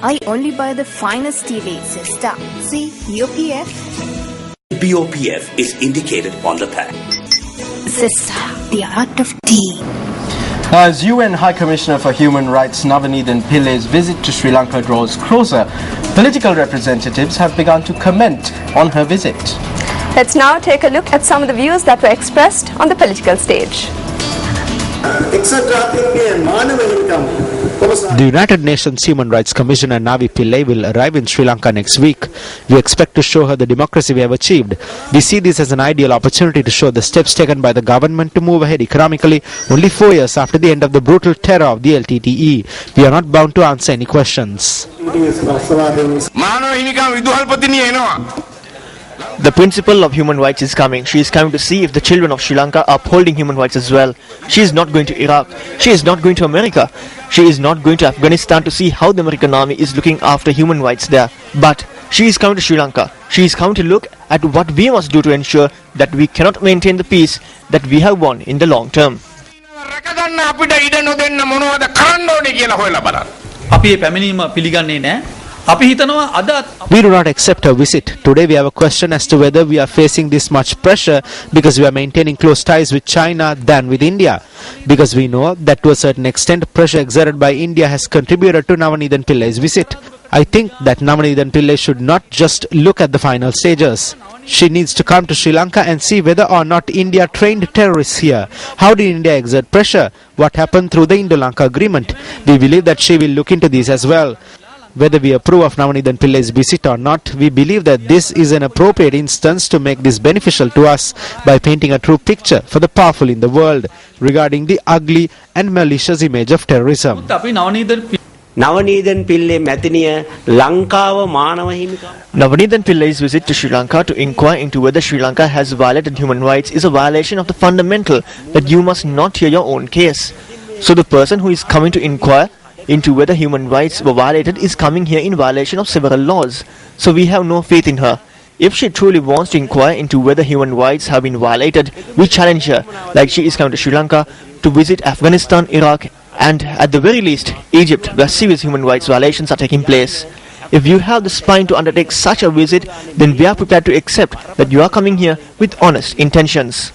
I only buy the finest TV, sister. See, BOPF. BOPF is indicated on the pack. Sister, the art of tea. As UN High Commissioner for Human Rights Navanethem Pillay's visit to Sri Lanka draws closer, political representatives have begun to comment on her visit. Let's now take a look at some of the views that were expressed on the political stage. The United Nations Human Rights Commissioner Navi Pillay will arrive in Sri Lanka next week. We expect to show her the democracy we have achieved. We see this as an ideal opportunity to show the steps taken by the government to move ahead economically only 4 years after the end of the brutal terror of the LTTE. We are not bound to answer any questions. The principle of human rights is coming. She is coming to see if the children of Sri Lanka are upholding human rights as well. She is not going to Iraq. She is not going to America. She is not going to Afghanistan to see how the American army is looking after human rights there. But she is coming to Sri Lanka. She is coming to look at what we must do to ensure that we cannot maintain the peace that we have won in the long term. We do not accept her visit. Today we have a question as to whether we are facing this much pressure because we are maintaining close ties with China than with India. Because we know that to a certain extent pressure exerted by India has contributed to Navanethem Pillay's visit. I think that Navanethem Pillay should not just look at the final stages. She needs to come to Sri Lanka and see whether or not India trained terrorists here. How did India exert pressure? What happened through the Indo-Lanka agreement? We believe that she will look into this as well. Whether we approve of Navanethem Pillay's visit or not, we believe that this is an appropriate instance to make this beneficial to us by painting a true picture for the powerful in the world regarding the ugly and malicious image of terrorism. Navanethem Pillay's visit to Sri Lanka to inquire into whether Sri Lanka has violated human rights is a violation of the fundamental that you must not hear your own case. So the person who is coming to inquire into whether human rights were violated is coming here in violation of several laws. So we have no faith in her. If she truly wants to inquire into whether human rights have been violated, we challenge her, like she is coming to Sri Lanka to visit Afghanistan, Iraq, and at the very least, Egypt, where serious human rights violations are taking place. If you have the spine to undertake such a visit, then we are prepared to accept that you are coming here with honest intentions.